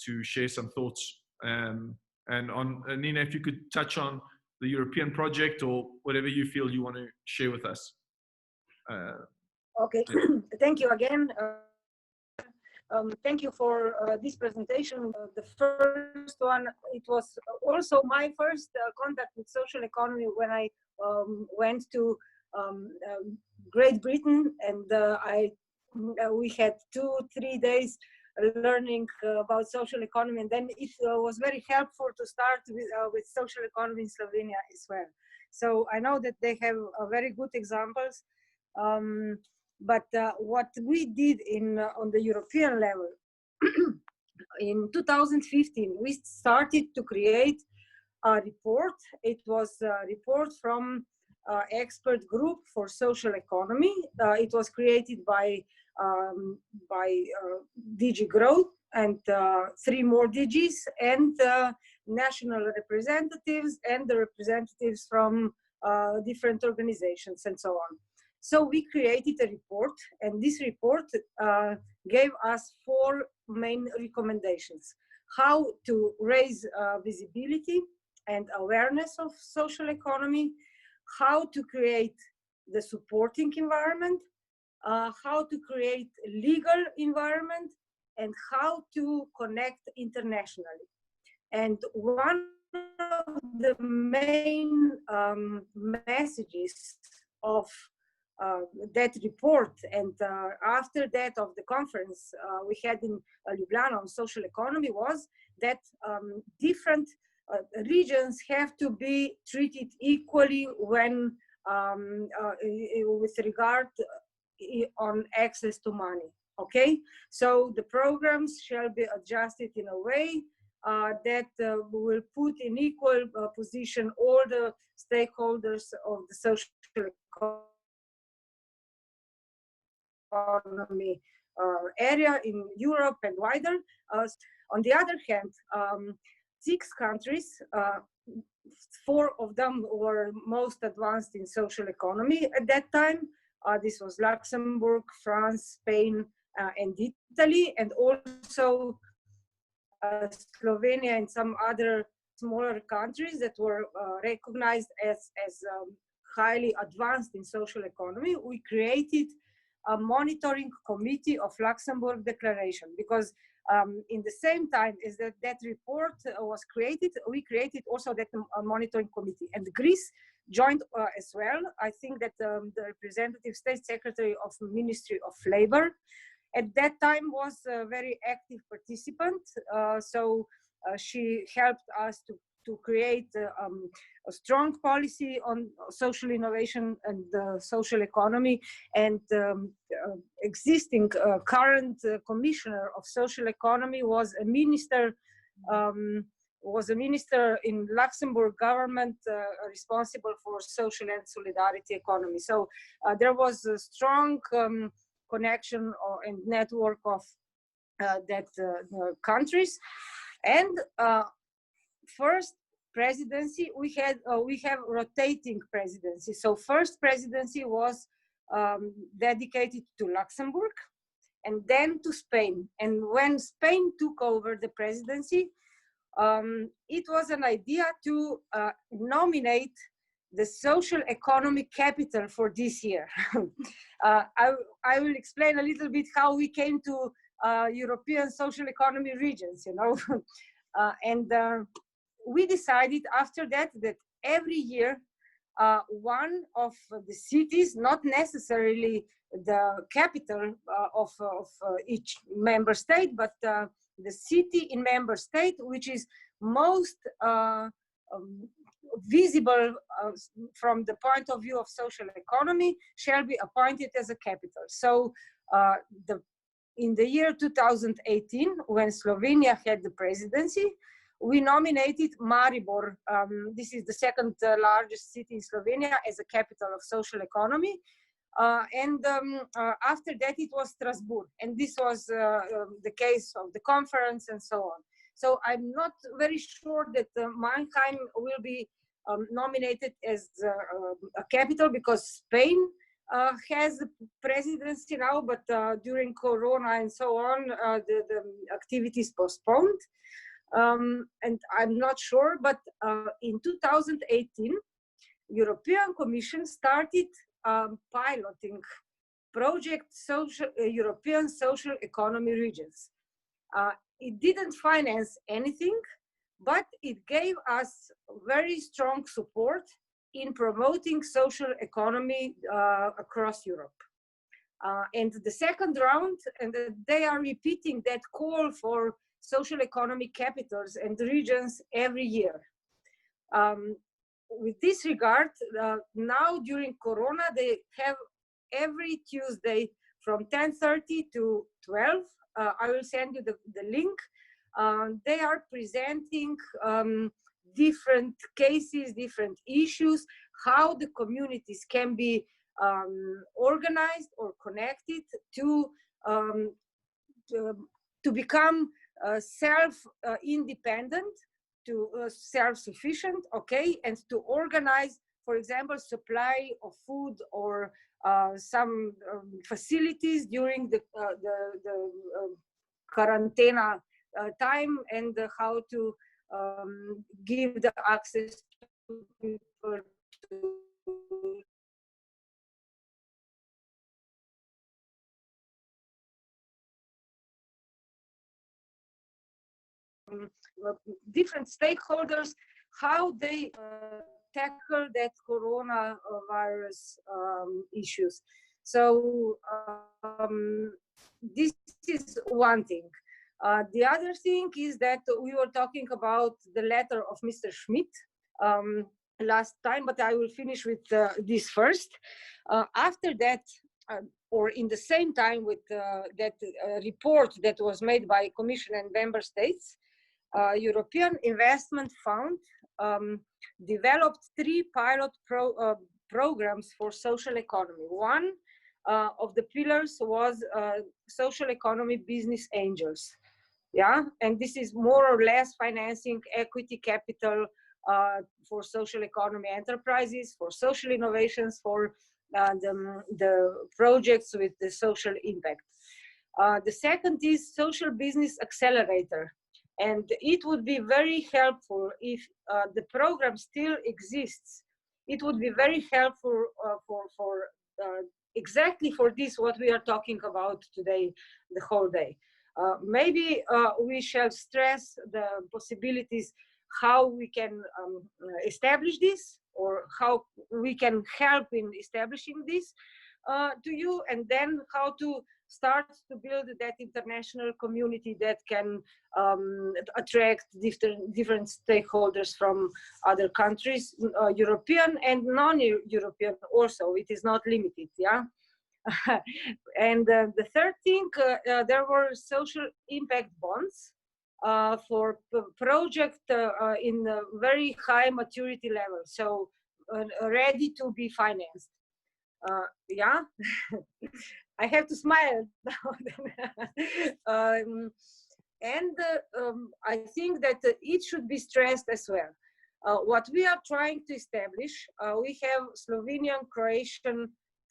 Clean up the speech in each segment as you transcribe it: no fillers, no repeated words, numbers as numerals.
to share some thoughts. And on Nena, if you could touch on the European project or whatever you feel you want to share with us. Okay, thank you again. Thank you for this presentation. The first one, it was also my first contact with social economy when I went to Great Britain, and we had 2-3 days learning about social economy, and then it was very helpful to start with social economy in Slovenia as well. So I know that they have very good examples. But what we did on the European level, in 2015, we started to create a report. It was a report from expert group for social economy. It was created by DG Growth and 3 more DGs and national representatives and the representatives from different organizations and so on. So we created a report, and this report gave us 4 main recommendations: how to raise visibility and awareness of social economy, how to create the supporting environment, how to create legal environment, and how to connect internationally. And one of the main messages of that report, and after that of the conference we had in Ljubljana on social economy, was that different regions have to be treated equally when with regard on access to money. Okay, so the programs shall be adjusted in a way that will put in equal position all the stakeholders of the social economy area in Europe and wider. On the other hand, 6 countries, 4 of them were most advanced in social economy at that time. This was Luxembourg, France, Spain, and Italy, and also Slovenia and some other smaller countries that were recognized as highly advanced in social economy. We created a monitoring committee of Luxembourg Declaration, because in the same time as that report was created, we created also that monitoring committee, and Greece joined as well. I think that the representative state secretary of the Ministry of Labor at that time was a very active participant. So she helped us to create a strong policy on social innovation and social economy. And existing current commissioner of social economy was a minister in Luxembourg government responsible for social and solidarity economy. So there was a strong connection and network of that countries. And first presidency, we have rotating presidency. So first presidency was dedicated to Luxembourg, and then to Spain. And when Spain took over the presidency, it was an idea to nominate the social economy capital for this year. I will explain a little bit how we came to European social economy regions, you know. And we decided after that every year one of the cities, not necessarily the capital of each member state, but the city in member state which is most visible from the point of view of social economy shall be appointed as a capital. So in the year 2018, when Slovenia had the presidency, we nominated Maribor. This is the second largest city in Slovenia as a capital of social economy. And after that, it was Strasbourg. And this was the case of the conference and so on. So I'm not very sure that Mannheim will be nominated as a capital, because Spain has the presidency now, but during Corona and so on, the activities postponed. And I'm not sure, but in 2018, European Commission started piloting project European social economy regions. It didn't finance anything, but it gave us very strong support in promoting social economy across Europe. And the second round, and they are repeating that call for social economy capitals and regions every year. With this regard, now during Corona, they have every Tuesday from 10:30 to 12. I will send you the link. They are presenting different cases, different issues, how the communities can be organized or connected to become self-independent, to self-sufficient, okay, and to organize, for example, supply of food or some facilities during the quarantine time, and how to give the access to people to different stakeholders, how they tackle that coronavirus issues. So this is one thing. The other thing is that we were talking about the letter of Mr. Schmidt last time, but I will finish with this first. After that, or in the same time with that report that was made by Commission and Member States, European Investment Fund developed 3 pilot programs for social economy. One of the pillars was social economy business angels. Yeah, and this is more or less financing equity capital for social economy enterprises, for social innovations, for the projects with the social impact. The second is social business accelerator. And it would be very helpful if the program still exists. It would be very helpful for exactly for this, what we are talking about today, the whole day. Maybe we shall stress the possibilities, how we can establish this, or how we can help in establishing this to you, and then how to start to build that international community that can attract different stakeholders from other countries, European and non-European also. It is not limited, yeah? And the third thing, there were social impact bonds for project in a very high maturity level, so ready to be financed. Yeah, I have to smile now. And I think that it should be stressed as well. What we are trying to establish, we have Slovenian Croatian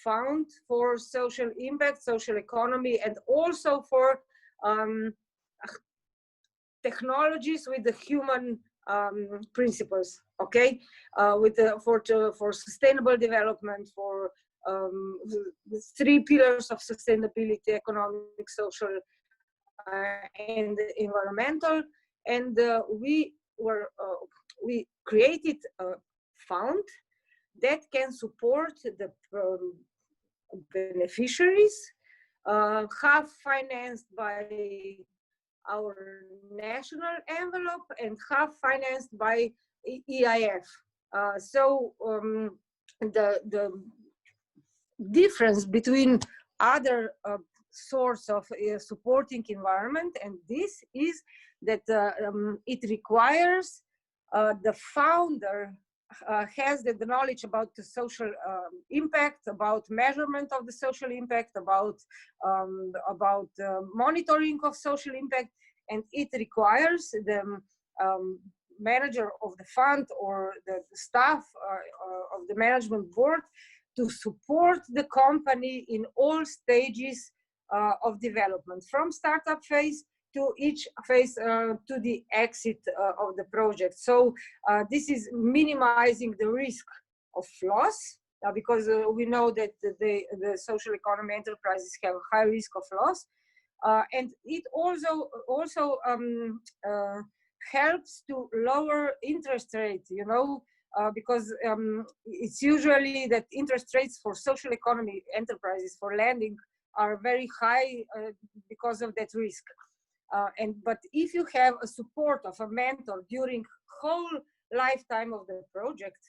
Fund for social impact, social economy, and also for technologies with the human principles, okay, for sustainable development, for the 3 pillars of sustainability: economic, social, and environmental. And we created a fund that can support the beneficiaries, half financed by our national envelope and half financed by EIF. So the difference between other source of supporting environment and this is that it requires the founder has the knowledge about the social impact, about measurement of the social impact, about monitoring of social impact, and it requires the manager of the fund or the staff of the management board to support the company in all stages of development, from startup phase to each phase to the exit of the project. So this is minimizing the risk of loss, because we know that the social economy enterprises have high risk of loss, and it also helps to lower interest rates, you know, because it's usually that interest rates for social economy enterprises for lending are very high because of that risk. But if you have a support of a mentor during whole lifetime of the project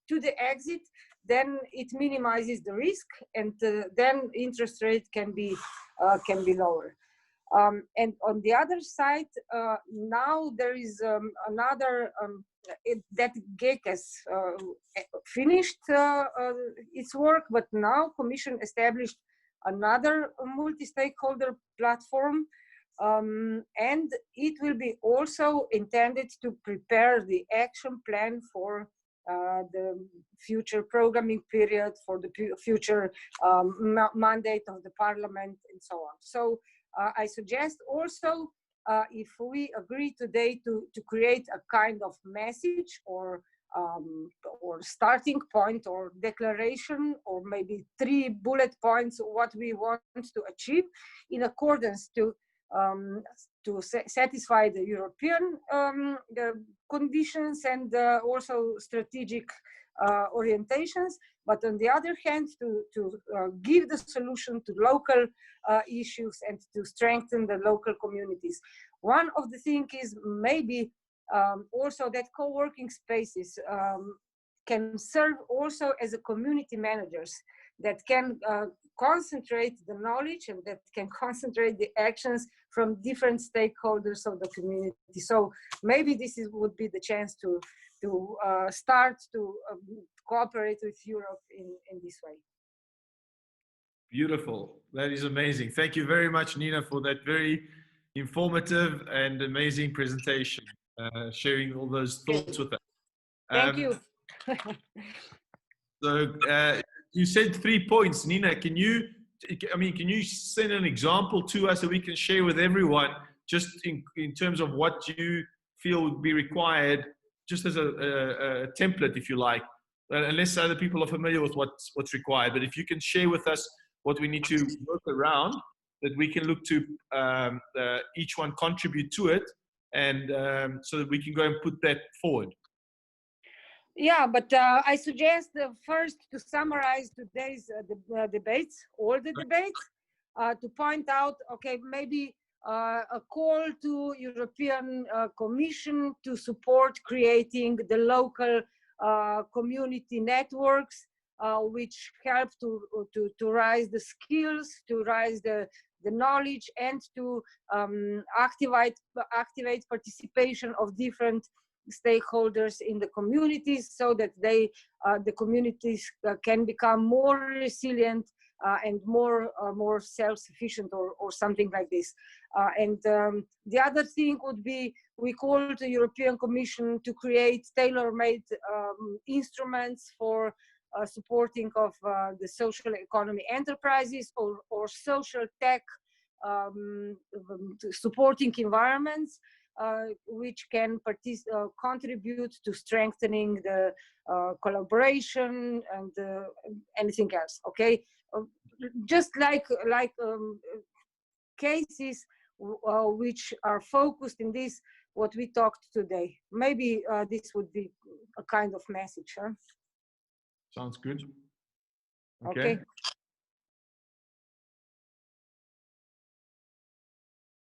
to the exit, then it minimizes the risk, and then interest rate can be lower. And on the other side, now there is another that GEC has finished its work, but now Commission established another multi-stakeholder platform, and it will be also intended to prepare the action plan for the future programming period, for the future mandate of the parliament, and so on. So I suggest also, if we agree today to create a kind of message or starting point or declaration, or maybe 3 bullet points, what we want to achieve in accordance to satisfy the European the conditions and also strategic orientations, but on the other hand, to give the solution to local issues and to strengthen the local communities. One of the things is maybe also that co-working spaces can serve also as a community managers that can concentrate the knowledge and that can concentrate the actions from different stakeholders of the community. So maybe this would be the chance to start to cooperate with Europe in this way. Beautiful. That is amazing. Thank you very much, Nena, for that very informative and amazing presentation, sharing all those thoughts with us. Thank you. So you said 3 points, Nena. Can you send an example to us that we can share with everyone, just in terms of what you feel would be required, just as a template, if you like, unless other people are familiar with what's required. But if you can share with us what we need to work around, that we can look to each one contribute to it, and so that we can go and put that forward. Yeah, but I suggest first to summarize today's debates, all the debates, to point out, okay, maybe a call to European Commission to support creating the local community networks, which help to rise the skills, to rise the knowledge, and to activate participation of different stakeholders in the communities, so that the communities can become more resilient and more self-sufficient, or something like this. And the other thing would be, we call the European Commission to create tailor-made instruments for supporting of the social economy enterprises, or social tech supporting environments, which can contribute to strengthening the collaboration and anything else. Okay, just like cases which are focused in this, what we talked today. Maybe this would be a kind of message. Huh? Sounds good. Okay.